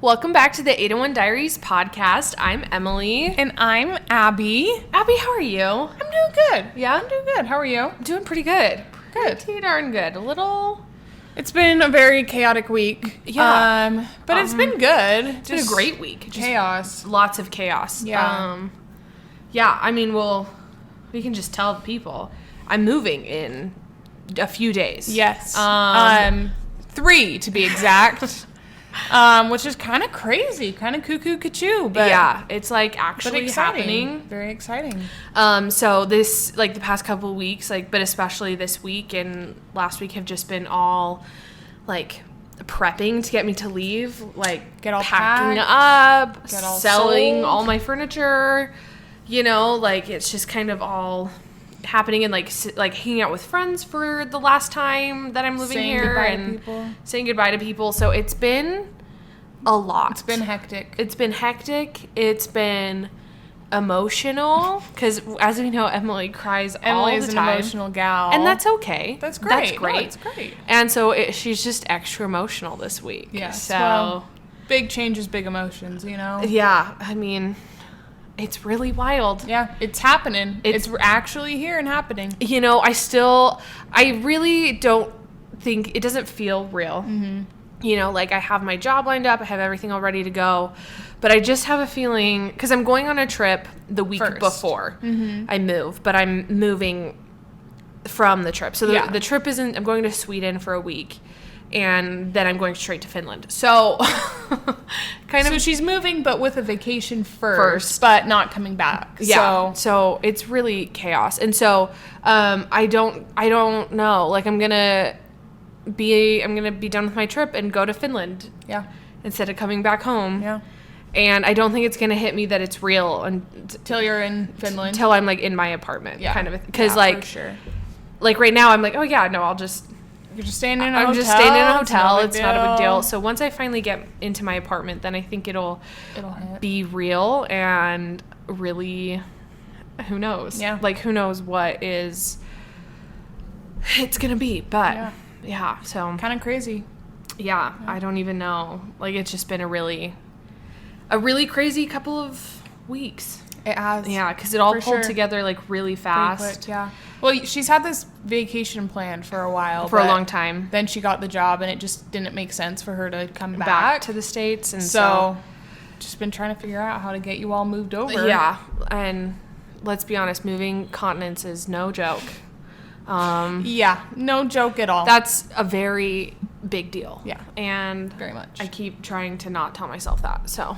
Welcome back to the 801 Diaries podcast. I'm Emily. And I'm Abby. Abby, how are you? I'm doing good. Yeah? I'm doing good. How are you? I'm doing pretty good. Good. Pretty darn good. A little... It's been a very chaotic week. Yeah. But it's been good. It's been a great week. Just chaos. Lots of chaos. Yeah. We can just tell the people. I'm moving in a few days. Yes. 3 to be exact. Which is kind of crazy, kind of cuckoo, but yeah, it's like actually happening. Very exciting. So this, like the past couple of weeks, but especially this week and last week have just been all like prepping to get me to leave, like get all packing packed, up, get all selling sold. all my furniture, it's just kind of all happening and like hanging out with friends for the last time that I'm living saying here goodbye and to people. saying goodbye to people. So it's been a lot. It's been hectic. It's been emotional because, as we know, Emily cries all the time. Emily's an emotional gal. And that's okay. That's great. That's great. No, it's great. And so she's just extra emotional this week. Yeah. So, well, big changes, big emotions, yeah, I mean, it's really wild. Yeah, it's happening. It's actually here and happening. I really don't think, it doesn't feel real. Mm-hmm. I have my job lined up, I have everything all ready to go, but I just have a feeling, because I'm going on a trip the week before I move, but I'm moving from the trip. So the trip isn't, I'm going to Sweden for a week, and then I'm going straight to Finland. So So she's moving, but with a vacation first, but not coming back. Yeah. So it's really chaos. And so I don't know. Like I'm gonna be done with my trip and go to Finland. Yeah. Instead of coming back home. Yeah. And I don't think it's gonna hit me that it's real until you're in Finland. Until I'm like in my apartment. Yeah. Kind of. Because for sure. Like right now I'm like, oh yeah, no, You're just staying in a hotel. I'm just staying in a hotel. It's not a big deal. So once I finally get into my apartment, then I think it'll be real and really, who knows? Yeah. Like who knows what it's gonna be. But yeah so kind of crazy. Yeah, I don't even know. Like it's just been a really crazy couple of weeks. It has. Yeah, because it all pulled together like really fast. Quick, yeah. Well, she's had this vacation planned for a while. For a long time. Then she got the job, and it just didn't make sense for her to come back to the States. And so just been trying to figure out how to get you all moved over. Yeah, and let's be honest, moving continents is no joke. Yeah, no joke at all. That's a very big deal. Yeah. And very much. I keep trying to not tell myself that, so.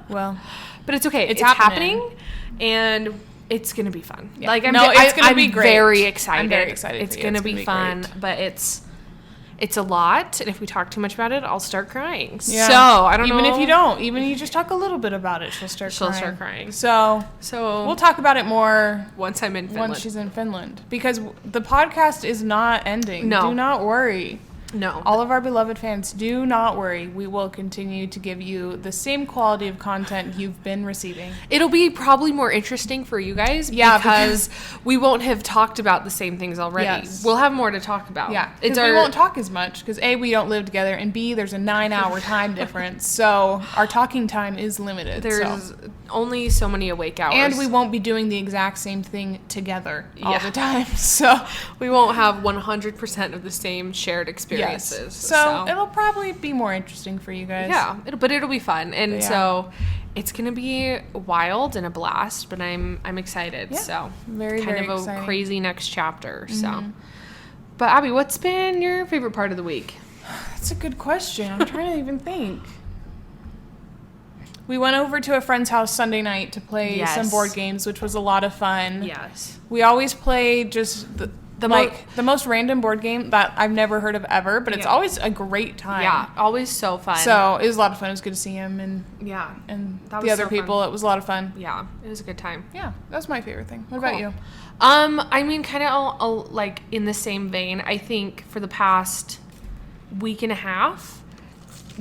Well. But it's okay. It's happening, and it's going to be fun. Yeah. Like, it's going to be great. Very excited. I'm very excited. It's going to be fun, but it's a lot, and if we talk too much about it, I'll start crying. Yeah. So, I don't know. Even if you don't, even you just talk a little bit about it, she'll start crying. So we'll talk about it more once I'm in Finland. Once she's in Finland. Because the podcast is not ending. No. Do not worry. No. All of our beloved fans, do not worry. We will continue to give you the same quality of content you've been receiving. It'll be probably more interesting for you guys because we won't have talked about the same things already. Yes. We'll have more to talk about. Yeah, because we won't talk as much because A, we don't live together, and B, there's a 9-hour time difference. So our talking time is limited. There's only so many awake hours. And we won't be doing the exact same thing together all the time. So we won't have 100% of the same shared experiences. Yes. So it'll probably be more interesting for you guys. Yeah, it'll be fun. And so it's going to be wild and a blast, but I'm excited. Yeah. So very exciting. Crazy next chapter. Mm-hmm. So, but Abby, what's been your favorite part of the week? That's a good question. I'm trying to even think. We went over to a friend's house Sunday night to play some board games, which was a lot of fun. Yes. We always play just the most random board game that I've never heard of ever, but it's always a great time. Yeah, always so fun. So it was a lot of fun. It was good to see him and the other people. Fun. It was a lot of fun. Yeah, it was a good time. Yeah, that's my favorite thing. What about you? I mean, kind of like in the same vein. I think for the past week and a half,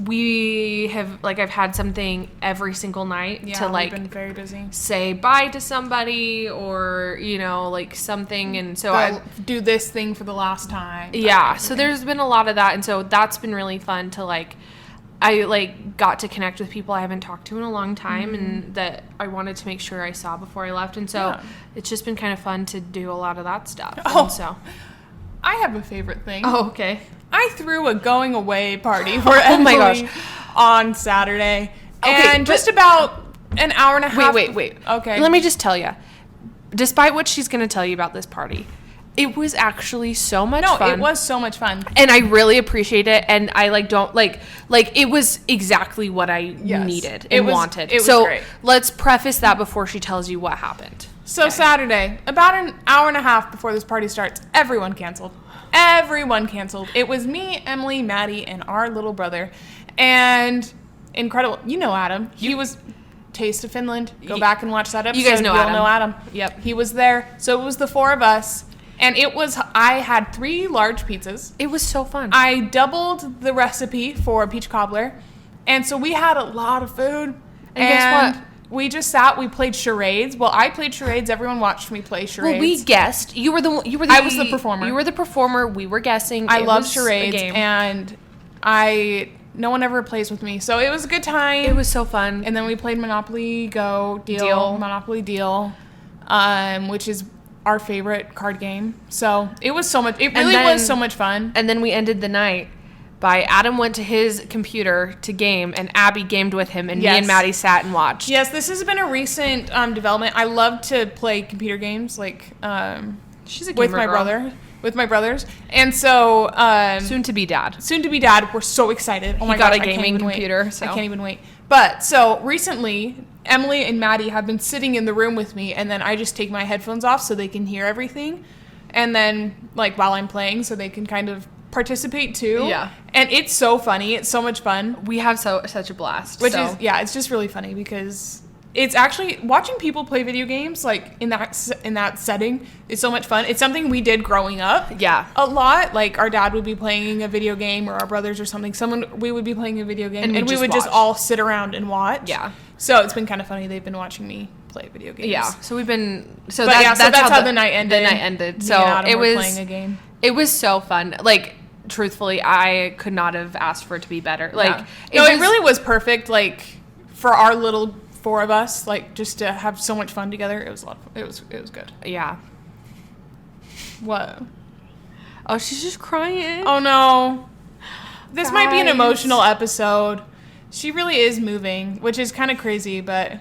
we have I've had something every single night to we've been very busy. Say bye to somebody or something, and so I do this thing for the last time. Yeah, so there's been a lot of that, and so that's been really fun to I got to connect with people I haven't talked to in a long time and that I wanted to make sure I saw before I left. And so it's just been kind of fun to do a lot of that stuff. Oh, and so I have a favorite thing. Oh, okay. I threw a going away party for Emily on Saturday. Okay, and just about an hour and a half. Wait. Okay. Let me just tell you, despite what she's going to tell you about this party, it was actually so much fun. No, it was so much fun. And I really appreciate it. And I it was exactly what I needed and wanted. It was great. Let's preface that before she tells you what happened. So Saturday, about an hour and a half before this party starts, everyone canceled. It was me, Emily, Maddie, and our little brother. And incredible. You know Adam. He was Taste of Finland. Go back and watch that episode. You guys know Adam. You'll know Adam. Yep. He was there. So it was the 4 of us. And I had 3 large pizzas. It was so fun. I doubled the recipe for peach cobbler. And so we had a lot of food. And guess what? We just sat, we played charades. Well, I played charades. Everyone watched me play charades. Well, we guessed. I was the performer. You were the performer. We were guessing. I love charades. And no one ever plays with me. So it was a good time. It was so fun. And then we played Monopoly Go, Monopoly Deal, which is our favorite card game. So it was so much. It really was so much fun. And then we ended the night by Adam went to his computer to game, and Abby gamed with him, and me and Maddie sat and watched. Yes, this has been a recent development. I love to play computer games, like she's a gamer with my brothers, and so soon to be dad. We're so excited. Oh my god, gosh, a gaming computer. So. I can't even wait. But so recently, Emily and Maddie have been sitting in the room with me, and then I just take my headphones off so they can hear everything, and then while I'm playing, so they can kind of participate too. Yeah. And it's so funny. It's so much fun. We have such a blast. It's just really funny because it's actually watching people play video games in that setting is so much fun. It's something we did growing up. Yeah. A lot. Like our dad would be playing a video game, or our brothers or something. We would be playing a video game, and we would just all sit around and watch. Yeah. So it's been kind of funny. They've been watching me play video games. Yeah. So we've been that's how the night ended. So it was playing a game. It was so fun. Truthfully, I could not have asked for it to be better. It really was perfect. For our little 4 of us, just to have so much fun together. It was a lot. It was good. Yeah. What? Oh, she's just crying. Oh no. This might be an emotional episode. She really is moving, which is kind of crazy, but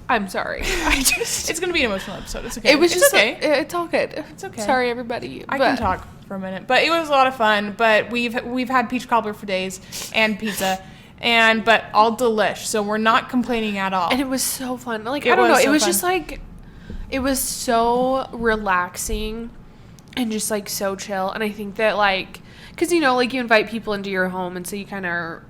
I'm sorry. It's gonna be an emotional episode. It's okay. It's okay. It's all good. It's okay. Sorry, everybody. I can talk for a minute, but it was a lot of fun. But we've had peach cobbler for days and pizza, but all delish. So we're not complaining at all. And it was so fun. I don't know. It was just it was so relaxing and just so chill. And I think that because you invite people into your home, and so you kind of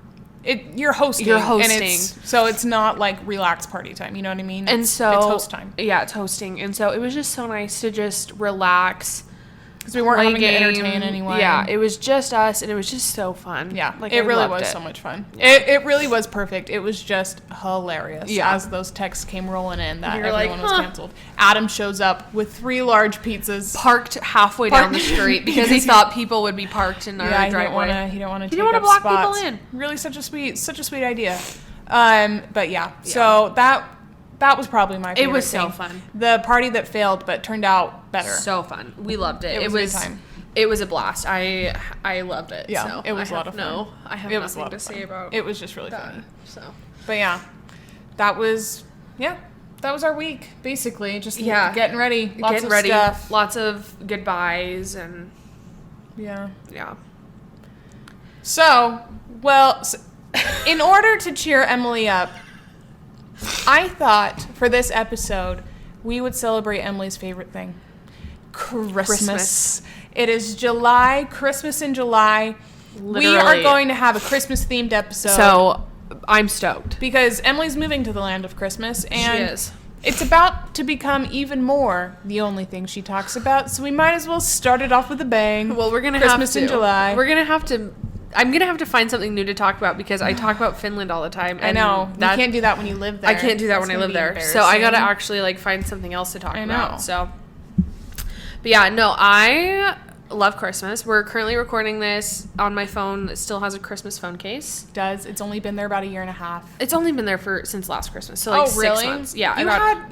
you're hosting. And so it's not relaxed party time. You know what I mean? And so it's host time. Yeah, it's hosting. And so it was just so nice to just relax. Because we weren't having to entertain anyone. Yeah, it was just us, and it was just so fun. Yeah, it really was so much fun. It really was perfect. It was just hilarious. Yeah. As those texts came rolling in that everyone was canceled. Adam shows up with 3 large pizzas. Parked halfway down the street because he thought people would be parked in our driveway. He didn't want to take up block spots. people in. Really such a sweet idea. But yeah, so that was probably my favorite. It was thing. so fun. The party that failed but turned out better. So fun. We loved it. It was a good time. It was a blast. I loved it. Yeah, so it was a lot of fun. No, I have nothing to say about it. It was just really funny. So, but yeah, that was our week basically. Just getting ready. Lots of stuff. Lots of goodbyes and yeah. So, in order to cheer Emily up, I thought for this episode we would celebrate Emily's favorite thing. Christmas. It is July, Christmas in July. Literally. We are going to have a Christmas themed episode. So I'm stoked. Because Emily's moving to the land of Christmas, and she is. It's about to become even more the only thing she talks about, so we might as well start it off with a bang. Well, we're going to Christmas in July. We're going to have to... I'm going to have to find something new to talk about because I talk about Finland all the time. I know. You can't do that when you live there. I can't do that when I live there. So I got to actually find something else to talk about. So, but yeah, no, love Christmas. We're currently recording this on my phone that still has a Christmas phone case. It's only been there about a year and a half. It's only been there since last Christmas. So like really? 6 months. Yeah.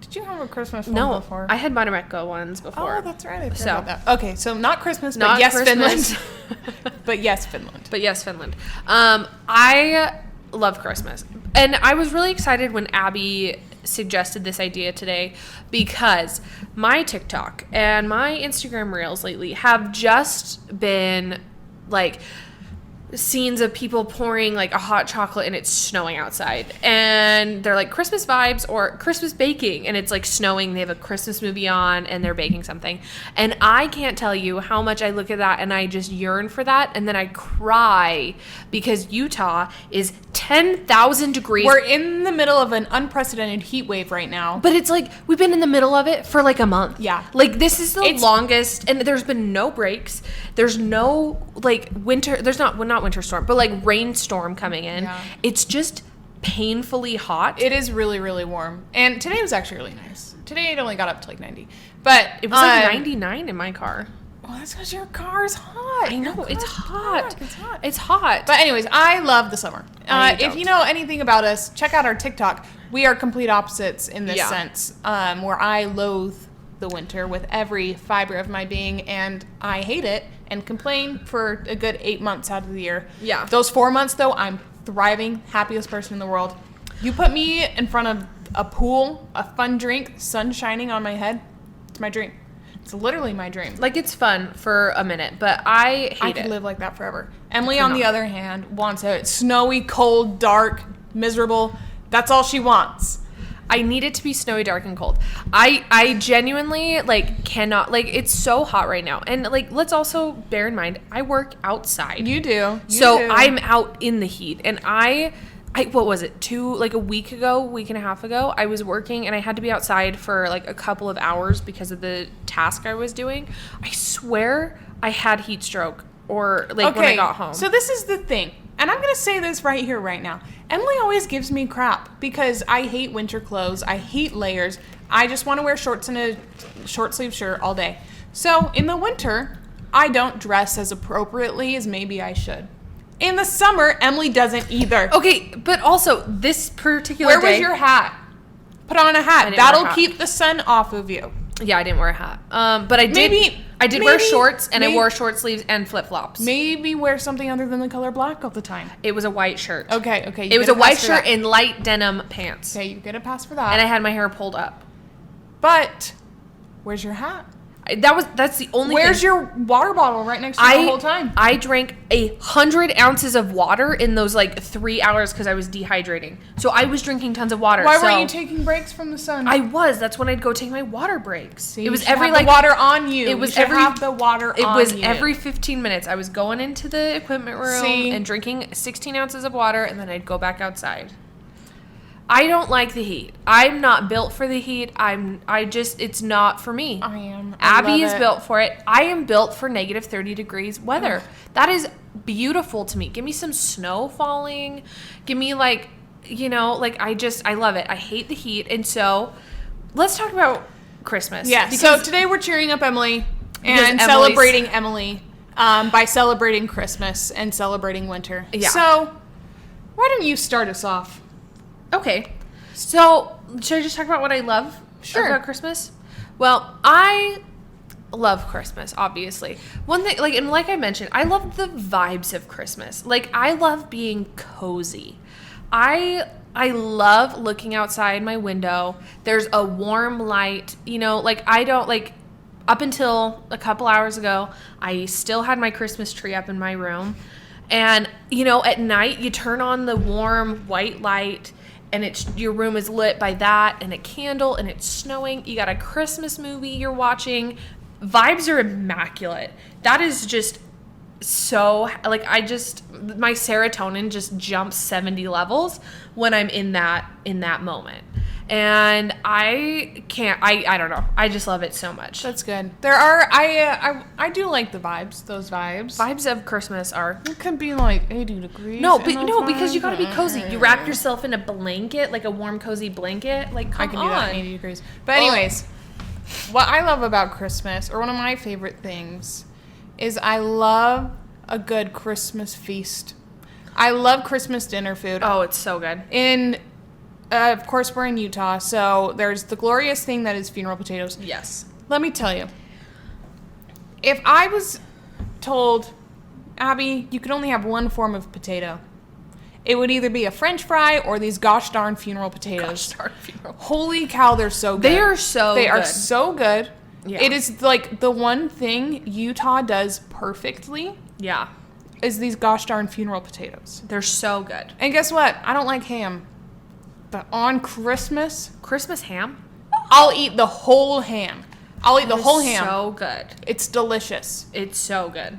Did you have a Christmas phone before? I had Marimekko ones before. Oh, that's right. I forgot about that. Okay, so not Christmas, but yes, Christmas. Finland. But yes, Finland. But yes, Finland. I love Christmas. And I was really excited when Abby suggested this idea today because my TikTok and my Instagram reels lately have just been like scenes of people pouring like a hot chocolate and it's snowing outside, and they're like Christmas vibes or Christmas baking, and it's like snowing, they have a Christmas movie on and they're baking something, and I can't tell you how much I look at that and I just yearn for that, and then I cry because Utah is 10,000 degrees. We're in the middle of an unprecedented heat wave right now, but it's like we've been in the middle of it for like a month. Yeah, like this is the longest, and there's been no breaks. There's no like winter. There's not winter storm, but like rainstorm coming in. Yeah. It's just painfully hot. It is really, really warm. And today was actually really nice. Today it only got up to like 90. But it was like 99 in my car. Well, that's because your car is hot. I know, it's hot. It's hot. But anyways, I love the summer. If you know anything about us, check out our TikTok. We are complete opposites in this sense, where I loathe the winter with every fiber of my being, and I hate it and complain for a good 8 months out of the year. Yeah. Those 4 months, though, I'm thriving, happiest person in the world. You put me in front of a pool, a fun drink, sun shining on my head, it's my dream. It's literally my dream. Like, it's fun for a minute, but I hate it. I could live like that forever. Emily, on the other hand, wants it snowy, cold, dark, miserable. That's all she wants. I need it to be snowy, dark, and cold. I genuinely, like, cannot, like, it's so hot right now. And, like, let's also bear in mind, I work outside. You do. So I'm out in the heat. And I what was it, a week and a half ago, I was working and I had to be outside for, like, a couple of hours because of the task I was doing. I swear I had heat stroke or, like, when I got home. So this is the thing. And I'm going to say this right here, right now. Emily always gives me crap because I hate winter clothes. I hate layers. I just want to wear shorts and a short sleeve shirt all day. So in the winter, I don't dress as appropriately as maybe I should. In the summer, Emily doesn't either. Okay, but also this particular day. Where was your hat? Put on a hat. That'll keep the sun off of you. Yeah, I didn't wear a hat. But I did wear shorts, and I wore short sleeves and flip-flops. Maybe wear something other than the color black all the time. It was a white shirt. Okay. It was a white shirt and light denim pants. Okay, you get a pass for that. And I had my hair pulled up. But where's your hat? That's the only Where's thing. your water bottle right next to you the whole time? I drank 100 ounces of water in those, like, 3 hours because I was dehydrating. So I was drinking tons of water. Why weren't you taking breaks from the sun? I was. That's when I'd go take my water breaks. See, it was every, like, the water on you. It was every 15 minutes. I was going into the equipment room and drinking 16 ounces of water, and then I'd go back outside. I don't like the heat. I'm not built for the heat. It's not for me. I am. Abby is built for it. I am built for negative 30 degrees weather. That is beautiful to me. Give me some snow falling. Give me, like, I love it. I hate the heat. And so let's talk about Christmas. Yeah. So today we're cheering up Emily and celebrating Emily by celebrating Christmas and celebrating winter. Yeah. So why don't you start us off? Okay, so should I just talk about what I love about Christmas? Well, I love Christmas, obviously. One thing, like I mentioned, I love the vibes of Christmas. Like, I love being cozy. I love looking outside my window. There's a warm light, up until a couple hours ago, I still had my Christmas tree up in my room. And, at night, you turn on the warm white light, and your room is lit by that and a candle, and it's snowing. You got a Christmas movie you're watching. Vibes are immaculate. That is just so, my serotonin just jumps 70 levels when I'm in that moment. And I don't know. I just love it so much. That's good. I do like the vibes, those vibes. Vibes of Christmas it can be like 80 degrees. Because you gotta be cozy. You wrap yourself in a blanket, like a warm, cozy blanket. Like, come on. I can do that in 80 degrees. But anyways, what I love about Christmas, or one of my favorite things, is I love a good Christmas feast. I love Christmas dinner food. Oh, it's so good. Of course, we're in Utah, so there's the glorious thing that is funeral potatoes. Yes. Let me tell you, if I was told, Abby, you could only have one form of potato, it would either be a French fry or these gosh darn funeral potatoes. Gosh darn funeral. Holy cow, they're so good. They are so They good. are so good. Yeah. It is like the one thing Utah does perfectly Yeah. is these gosh darn funeral potatoes. They're so good. And guess what? I don't like ham. But on Christmas, Christmas ham? I'll eat the whole ham. I'll eat the whole ham. So good. It's delicious. It's so good.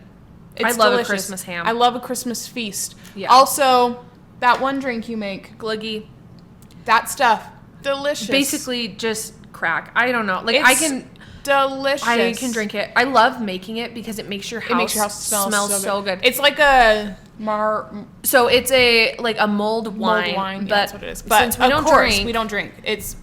It's I love delicious. a Christmas ham. I love a Christmas feast. Yeah. Also, that one drink you make, Gluggy. that stuff, delicious. Basically just crack. I don't know. Like It's delicious. I can drink it. I love making it because it makes your house, It makes your house smell so good. It's like a So it's a mulled wine. mulled wine. But Yeah, that's what it is. But since we of don't course, drink, we don't drink. It's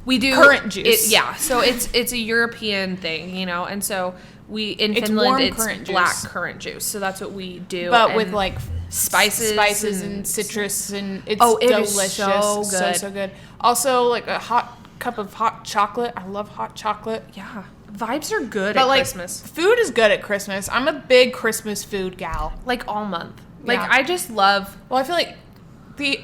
we do currant juice. Yeah. So it's a European thing, you know, and so in It's Finland warm it's currant black juice. currant juice. So that's what we do. but and with like spices and citrus, and it's Oh, it is delicious. so good. So good. Also, like a hot cup of hot chocolate. I love hot chocolate. yeah, vibes are good But at like Christmas. food is good at Christmas. I'm a big Christmas food gal. Like all month. Like Yeah. I just love. Well, I feel like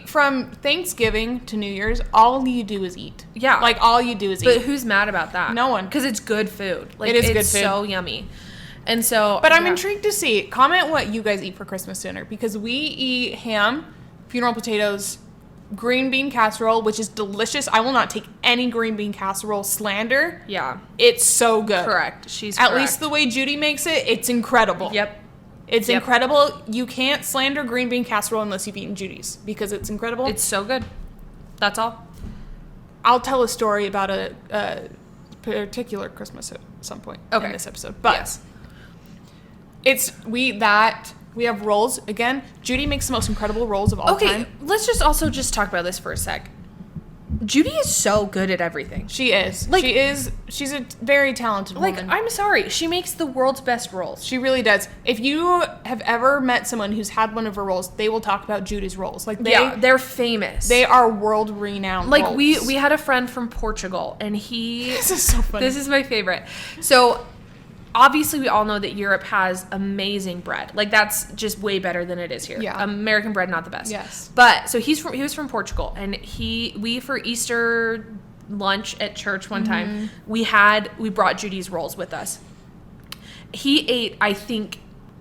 from Thanksgiving to New Year's, all you do is eat. Yeah. Like all you do is But eat. who's mad about that? No one. Because it's good food. Like It is it's good food. so yummy. And so But I'm yeah. intrigued to see. Comment what you guys eat for Christmas dinner, because we eat ham, funeral potatoes, green bean casserole, which is delicious. I will not take any green bean casserole slander. Yeah. It's so good. Correct. She's At correct. least the way Judy makes it, it's incredible. Yep. It's Yep. incredible. You can't slander green bean casserole unless you've eaten Judy's, because it's incredible. It's so good. That's all. I'll tell a story about a particular Christmas at some point in this episode. But yes. we have rolls. Again, Judy makes the most incredible rolls of all time. Let's just also just talk about this for a sec. Judy is so good at everything. She is. Like- She's a very talented Like, woman. I'm sorry. She makes the world's best rolls. She really does. If you have ever met someone who's had one of her rolls, they will talk about Judy's rolls. Like they're famous. they are world renowned. like rolls. we had a friend from Portugal and he This is so funny. This is my favorite. So obviously we all know that Europe has amazing bread. Like that's just way better than it is here. Yeah. American bread not the best. Yes. But so he was from Portugal and we for Easter lunch at church one time, we brought Judy's rolls with us. He ate I think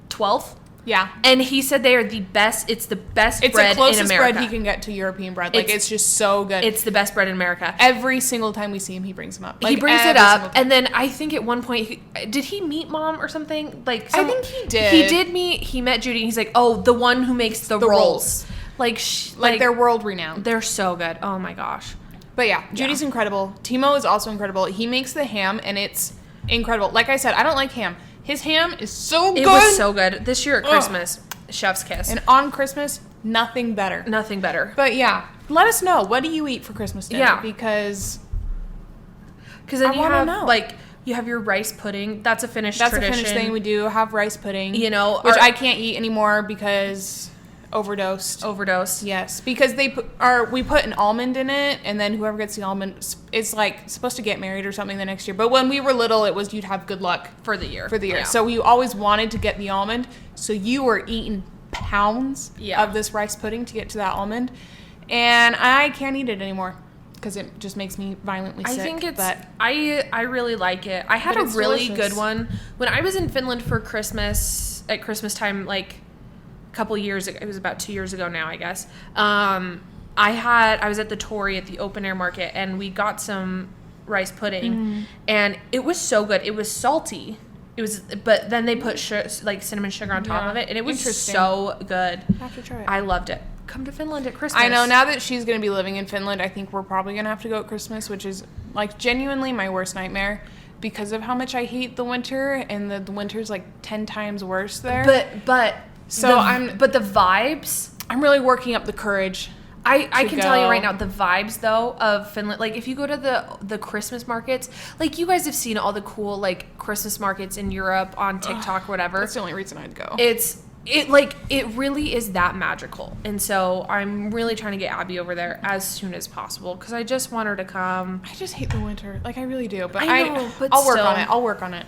12. Yeah. And he said they are the best. It's the best It's bread the closest in America. bread he can get to European bread. Like, It's- it's just so good. It's the best bread in America. Every single time we see him, he brings them up. He Like, brings it every single up, time. and then I think at one point, did he meet Mom or something? Like, I think he did. He met Judy, and he's like, "Oh, the one who makes the rolls." rolls. Like, Like, they're world renowned. they're so good. Oh my gosh. But yeah, Judy's incredible. Timo is also incredible. He makes the ham, and it's incredible. Like I said, I don't like ham. His ham is so good. It was so good this year at Christmas. Chef's kiss. And on Christmas, nothing better. Nothing better. But yeah, let us know. What do you eat for Christmas dinner? Yeah. Because then I you wanna have know. like you have your rice pudding. That's a Finnish that's tradition. a Finnish thing. We do have rice pudding. You know, which our- I can't eat anymore because overdosed. overdose. Yes, because we put an almond in it, and then whoever gets the almond is like supposed to get married or something the next year. But when we were little, it was you'd have good luck For the year. Yeah. Yeah. So we always wanted to get the almond. So you were eating pounds Yeah. of this rice pudding to get to that almond, and I can't eat it anymore because it just makes me violently sick. I think it's But I really like it. I had But a it's really delicious. good one when I was in Finland for Christmas at Christmas time, like a couple years ago. It was about 2 years ago now, I guess. I was at the Tory at the open air market and we got some rice pudding and it was so good. It was salty. But then they put like cinnamon sugar on top Yeah. of it and it was Interesting. so good. I have to try it. I loved it. Come to Finland at Christmas. I know now that she's going to be living in Finland, I think we're probably going to have to go at Christmas, which is like genuinely my worst nightmare because of how much I hate the winter, and the winter's like 10 times worse there. But So the vibes. I'm really working up the courage. I can tell you right now, the vibes though of Finland, like if you go to the Christmas markets, like you guys have seen all the cool like Christmas markets in Europe on TikTok or whatever. That's the only reason I'd go. It really is that magical. And so I'm really trying to get Abby over there as soon as possible because I just want her to come. I just hate the winter. Like I really do. But I know, but I'll work on it. I'll work on it.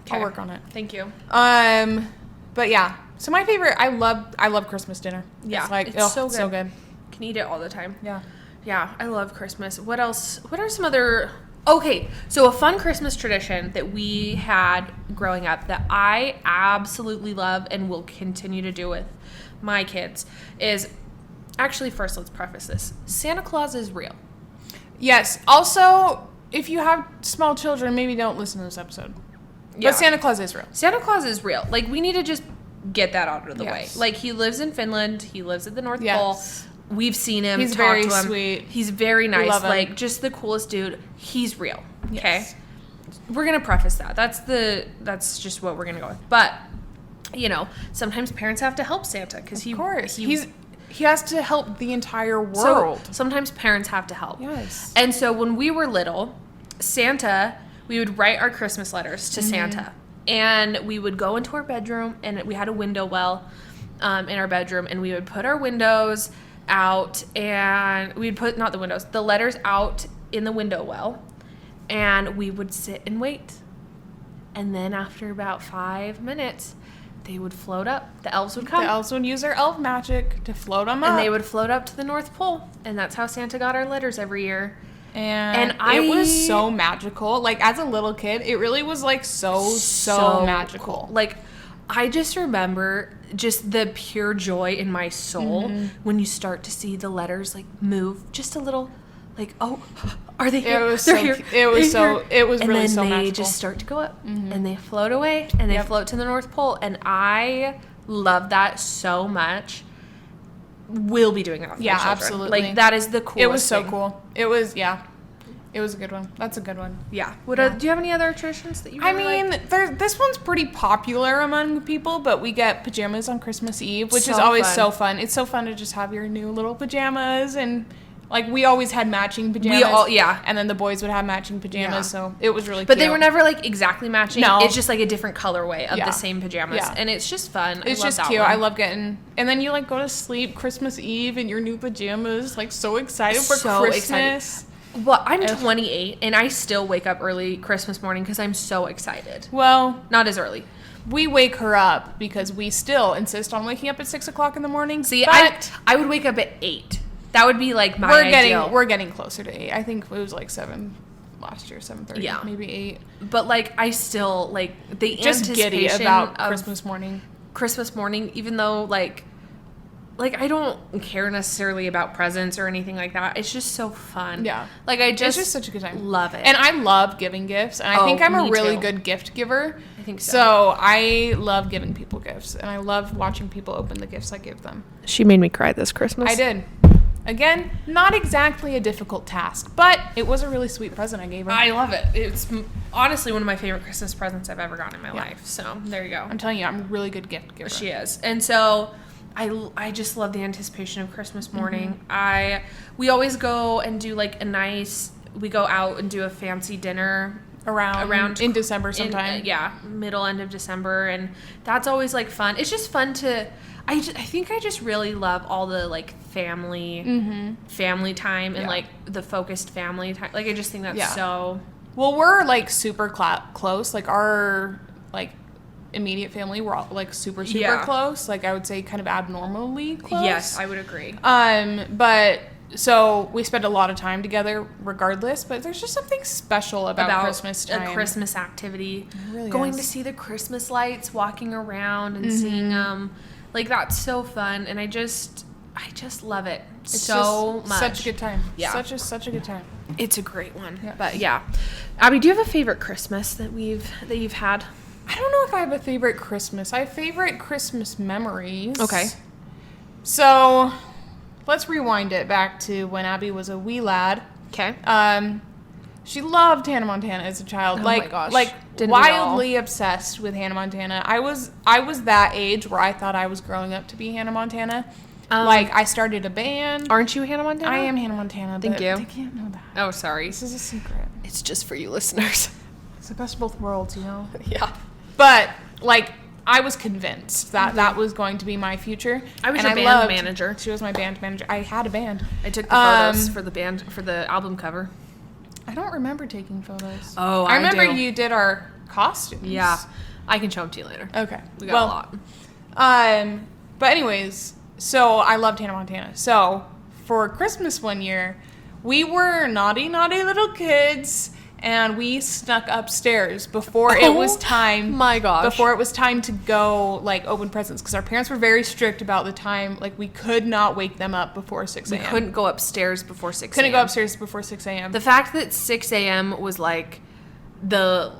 Okay. I'll work on it. Thank you. But yeah. So my favorite, I love Christmas dinner. Yeah. It's like, it's so good. So good. Can eat it all the time. Yeah. Yeah, I love Christmas. What else? What are some other... Okay, so a fun Christmas tradition that we had growing up that I absolutely love and will continue to do with my kids is... Actually, first, let's preface this. Santa Claus is real. Yes. Also, if you have small children, maybe don't listen to this episode. Yeah. But Santa Claus is real. Santa Claus is real. Like, we need to just get that out of the way. Yes. Like, he lives in Finland. He lives at the North Yes. Pole. We've seen him. He's talked very to him. sweet. He's very nice. love him. Like, just the coolest dude. He's real. Okay? Yes. We're going to preface that. That's just what we're going to go with. But, you know, sometimes parents have to help Santa because Of course. He has to help the entire world. So sometimes parents have to help. Yes. And so when we were little, Santa, we would write our Christmas letters to Santa. And we would go into our bedroom, and we had a window well in our bedroom, and we would put our windows out, and we'd put, not the windows, the letters out in the window well, and we would sit and wait. And then after about 5 minutes, they would float up. The elves would come. The elves would use their elf magic to float them up. And they would float up to the North Pole. And that's how Santa got our letters every year. And it was so magical. Like, as a little kid, it really was, like, so magical. Cool. Like, I just remember just the pure joy in my soul when you start to see the letters, like, move just a little. Like, oh, are they here? It was They're so. here. It was They're so. here. It was and really then so they magical. just start to go up, and they float away, and they float to the North Pole, and I love that so much. We'll be doing it with my children. Absolutely. Like, that is the coolest It was so thing. cool. It was, It was a good one. That's a good one. Yeah. Do you have any other traditions that you really like? This one's pretty popular among people, but we get pajamas on Christmas Eve, which is So always fun. so fun. It's so fun to just have your new little pajamas, and like we always had matching pajamas. And then the boys would have matching pajamas, so it was really But cute. they were never like exactly matching. No. It's just like a different colorway of Yeah. the same pajamas. Yeah. And it's just fun. It's I love just that cute. one. I love getting, and then you like go to sleep Christmas Eve in your new pajamas, like so excited for So Christmas. excited. Well, I'm 28 and I still wake up early Christmas morning because I'm so excited. Well, Not as early. we wake her up because we still insist on waking up at 6 o'clock in the morning. See, but I would wake up at 8. That would be like my ideal. we're getting closer to 8. I think it was like 7 last year, 7:30. Yeah. Maybe 8. But like I still like the Just giddy anticipation about of Christmas morning. even though like I don't care necessarily about presents or anything like that. It's just so fun. Yeah. Like It's just such a good time. Love it. And I love giving gifts, and I think I'm a me really too. good gift giver. I think so. So I love giving people gifts, and I love watching people open the gifts I give them. She made me cry this Christmas. I did. Again, not exactly a difficult task, but it was a really sweet present I gave her. I love it. It's honestly one of my favorite Christmas presents I've ever gotten in my life. So there you go. I'm telling you, I'm a really good gift giver. She is. And so I just love the anticipation of Christmas morning. We always go and do like we go out and do a fancy dinner around in December sometime. Middle end of December, and that's always like fun. It's just fun to I think I just really love all the like family time and like the focused family time. Like I just think that's so. Well, we're like super close. Like our like immediate family, we're all like super close. Like I would say kind of abnormally close. Yes, I would agree. But so we spend a lot of time together regardless, but there's just something special about Christmas time. A Christmas activity. It really Going is. to see the Christmas lights, walking around and seeing them. Like that's so fun, and I just love it It's so just much. Such a good time. Yeah. Such a good time. It's a great one. Yeah. But yeah. Abby, do you have a favorite Christmas that you've had? I don't know if I have a favorite Christmas. I have favorite Christmas memories. Okay. So, let's rewind it back to when Abby was a wee lad. Okay. She loved Hannah Montana as a child. Oh like, my gosh. like Didn't we all? wildly obsessed with Hannah Montana. I was that age where I thought I was growing up to be Hannah Montana. Like, I started a band. Aren't you Hannah Montana? I am Hannah Montana. Thank you. They can't know that. Oh, sorry. This is a secret. It's just for you listeners. It's the best of both worlds, you know? Yeah. But, like, I was convinced that that was going to be my future. I was your band manager. She was my band manager. I had a band. I took the photos for the band, for the album cover. I don't remember taking photos. Oh, I remember you did our costumes. Yeah. I can show them to you later. Okay. We got a lot. But anyways, so I loved Hannah Montana. So for Christmas one year, we were naughty little kids, and we snuck upstairs before it was time. My gosh. Before it was time to go, like, open presents, because our parents were very strict about the time. Like, we could not wake them up before 6 a.m. We couldn't go upstairs before 6 a.m. Couldn't go upstairs before 6 a.m. The fact that 6 a.m. was that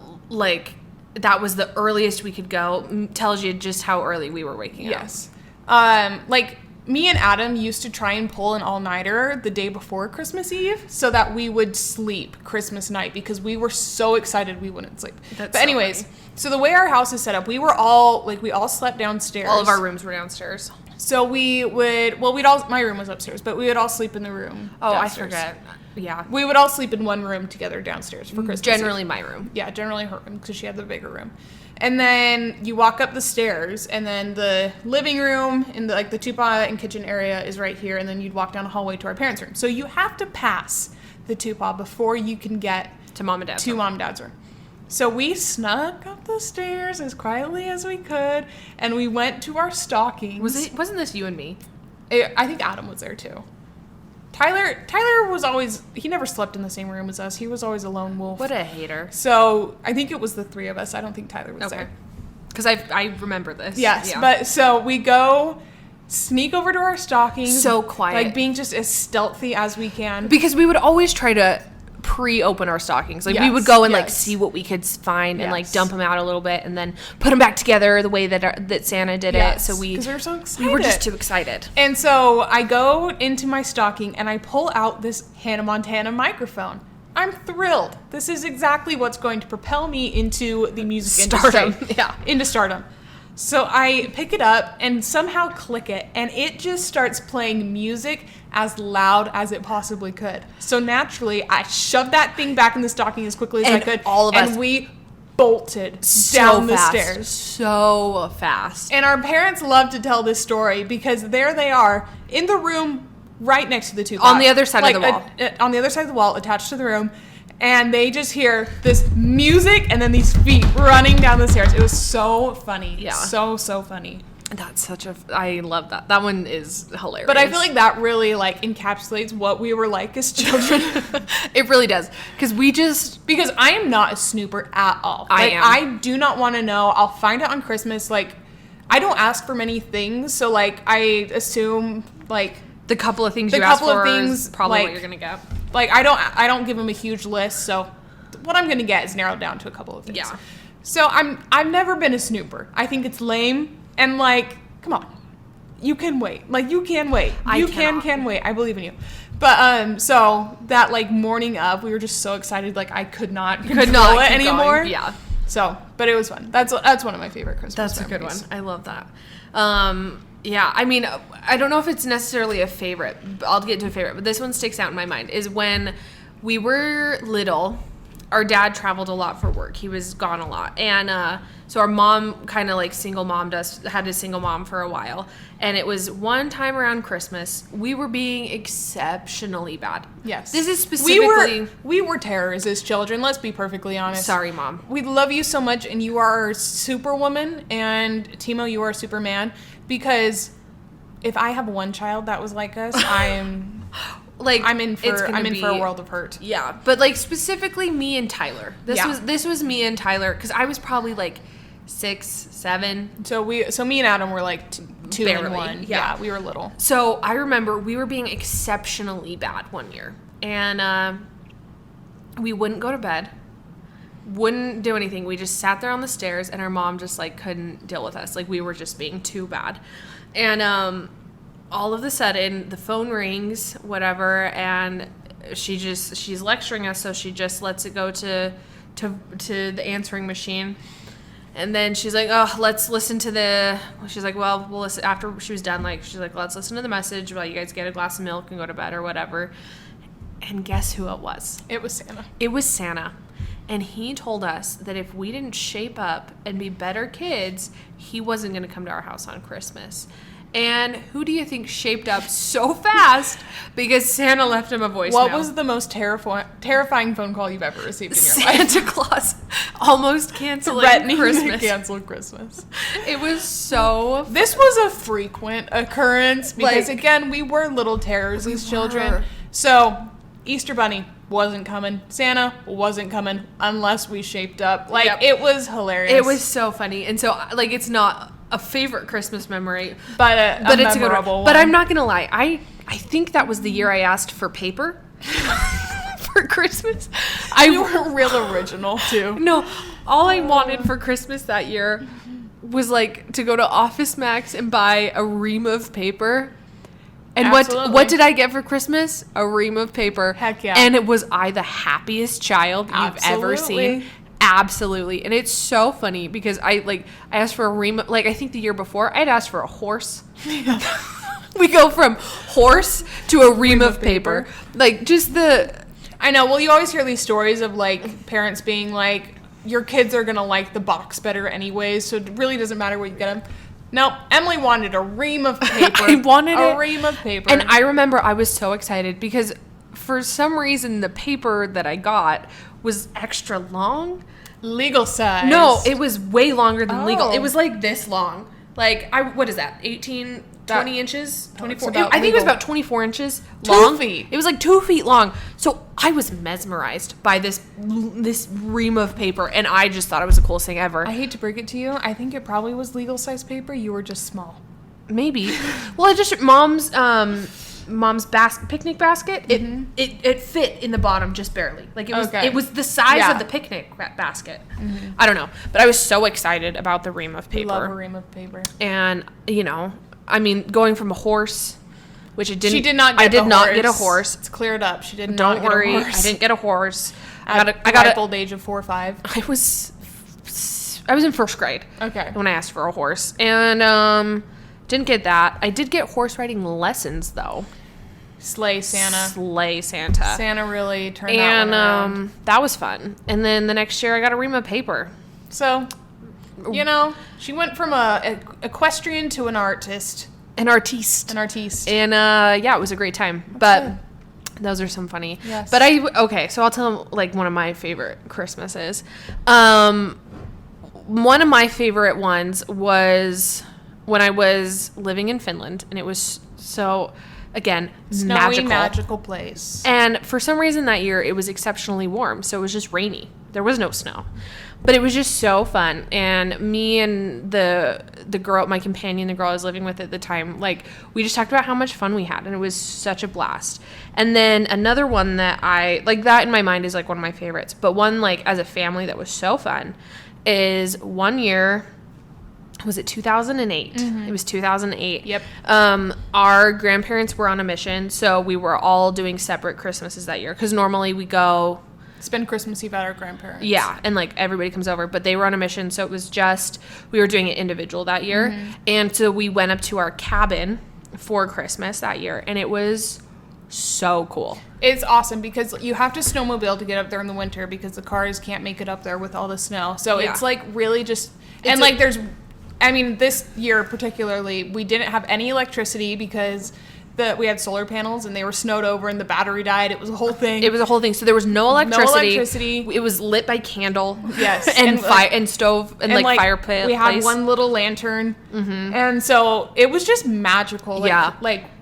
was the earliest we could go tells you just how early we were waking up. Yes. Like, me and Adam used to try and pull an all-nighter the day before Christmas Eve so that we would sleep Christmas night because we were so excited we wouldn't sleep. But anyways, so the way our house is set up, we all slept downstairs. All of our rooms were downstairs. So my room was upstairs, but we would all sleep in the room downstairs. I forget. Yeah. We would all sleep in one room together downstairs for Christmas Generally Eve. My room. Yeah, generally her room because she had the bigger room. And then you walk up the stairs, and then the living room and the tupa and kitchen area is right here, and then you'd walk down the hallway to our parents' room. So you have to pass the tupa before you can get to mom and dad's room. So we snuck up the stairs as quietly as we could, and we went to our stockings. Wasn't this you and me? I think Adam was there too. Tyler was always, he never slept in the same room as us. He was always a lone wolf. What a hater. So I think it was the three of us. I don't think Tyler was there. Because I remember this. Yes, yeah. But so we go sneak over to our stockings. So quiet. Like being just as stealthy as we can. Because we would always try to pre-open our stockings. Like we would go and like see what we could find and like dump them out a little bit and then put them back together the way that Santa did it. So because we were so excited. We were just too excited. And so I go into my stocking and I pull out this Hannah Montana microphone. I'm thrilled. This is exactly what's going to propel me into the music industry. Into stardom. So I pick it up and somehow click it, and it just starts playing music as loud as it possibly could. So naturally, I shoved that thing back in the stocking as quickly as I could, and we bolted down the stairs. So fast. And our parents love to tell this story because there they are in the room right next to the tuba. On the other side of the wall. On the other side of the wall, attached to the room. And they just hear this music and then these feet running down the stairs. It was so funny. Yeah. So funny. That's I love that. That one is hilarious. But I feel like that really like encapsulates what we were like as children. It really does. Because I am not a snooper at all. I do not want to know. I'll find it on Christmas. Like, I don't ask for many things. So like, I assume like the couple of things you ask for is probably what you're going to get. Like, I don't give them a huge list, so what I'm going to get is narrowed down to a couple of things. Yeah. So I've never been a snooper. I think it's lame, and, like, come on. You can wait. Like, you can wait. You can wait. I believe in you. But, so, that, like, morning of, we were just so excited, like, I could not control it anymore. Going. Yeah. So, but it was fun. That's one of my favorite Christmas memories. That's a good one. I love that. Yeah, I mean, I don't know if it's necessarily a favorite. I'll get to a favorite, but this one sticks out in my mind, is when we were little, our dad traveled a lot for work. He was gone a lot. And so our mom kind of like single mommed us, had a single mom for a while. And it was one time around Christmas, we were being exceptionally bad. Yes. This is specifically... We were terrors as children, let's be perfectly honest. Sorry, Mom. We love you so much, and you are our superwoman, and Timo, you are Superman. Because if I have one child that was like us, I'm in for a world of hurt. Yeah, but like specifically me and Tyler. This was me and Tyler because I was probably like 6, 7. So me and Adam were like 2 barely. and 1. Yeah, we were little. So I remember we were being exceptionally bad one year, and we wouldn't go to bed. Wouldn't do anything. We just sat there on the stairs, and our mom just like couldn't deal with us. Like we were just being too bad. And all of a sudden the phone rings, whatever, and she's lecturing us, so she just lets it go to the answering machine. And then she's like, oh, let's listen to she's like, well, we'll listen after she was done. Like, she's like, let's listen to the message while you guys get a glass of milk and go to bed or whatever. And guess who it was? It was Santa. It was Santa. And he told us that if we didn't shape up and be better kids, he wasn't going to come to our house on Christmas. And who do you think shaped up so fast? Because Santa left him a voicemail. What was the most terrifying phone call you've ever received in your life? Santa Claus almost canceling Christmas. To cancel Christmas. It was so... This was a frequent occurrence because, again, we were little terrors as children. So, Easter Bunny wasn't coming. Santa wasn't coming unless we shaped up. It was hilarious. It was so funny. And so, it's not a favorite Christmas memory, but it's a memorable one. But I'm not gonna lie, I think that was the year I asked for paper for Christmas. You were real original too. No, all I wanted for Christmas that year was to go to Office Max and buy a ream of paper. And what did I get for Christmas? A ream of paper. Heck yeah. And was I the happiest child you've ever seen? Absolutely. And it's so funny because I asked for a ream, I think the year before I'd asked for a horse. We go from horse to a ream of paper. I know. Well, you always hear these stories of parents being your kids are going to like the box better anyways, so it really doesn't matter what you get them. No, Emily wanted a ream of paper. I wanted a ream of paper. And I remember I was so excited because for some reason the paper that I got was extra long. Legal size. No, it was way longer than legal. It was this long. What is that? 18, 20 inches? 24? I think it was about 24 inches long. 2 feet. It was 2 feet long. So I was mesmerized by this ream of paper, and I just thought it was the coolest thing ever. I hate to break it to you. I think it probably was legal size paper. You were just small. Maybe. Well, mom's picnic basket, it fit in the bottom just barely. It was the size of the picnic basket. Mm-hmm. I don't know, but I was so excited about the ream of paper. I love a ream of paper. And going from a horse, which it didn't. She did not. I did not get a horse. It's cleared up. She did not. Don't worry, get a horse. I didn't get a horse. I got a old age of 4 or 5. I was in first grade. Okay. When I asked for a horse, and didn't get that. I did get horse riding lessons though. Slay Santa. Santa really turned out around. That was fun. And then the next year I got a ream of paper. So, she went from a equestrian to an artiste. An artiste. And it was a great time. But those are some funny. Yes. But so I'll tell them one of my favorite Christmases. One of my favorite ones was when I was living in Finland, and it was so, again, snowy, magical place. And for some reason that year, it was exceptionally warm, so it was just rainy. There was no snow. But it was just so fun. And me and the girl, my companion, the girl I was living with at the time, we just talked about how much fun we had, and it was such a blast. And then another one that that in my mind is one of my favorites, but one as a family that was so fun is one year. Was it 2008? Mm-hmm. It was 2008. Yep. Our grandparents were on a mission, so we were all doing separate Christmases that year. Because normally we go spend Christmas Eve at our grandparents. Yeah, and everybody comes over, but they were on a mission, so it was just we were doing it individual that year, and so we went up to our cabin for Christmas that year, and it was so cool. It's awesome because you have to snowmobile to get up there in the winter because the cars can't make it up there with all the snow. So it's really just there's. This year particularly, we didn't have any electricity because we had solar panels and they were snowed over and the battery died. It was a whole thing. So there was no electricity. It was lit by candle. Yes. and fire and stove and fireplace. We had one little lantern. Mm-hmm. And so it was just magical.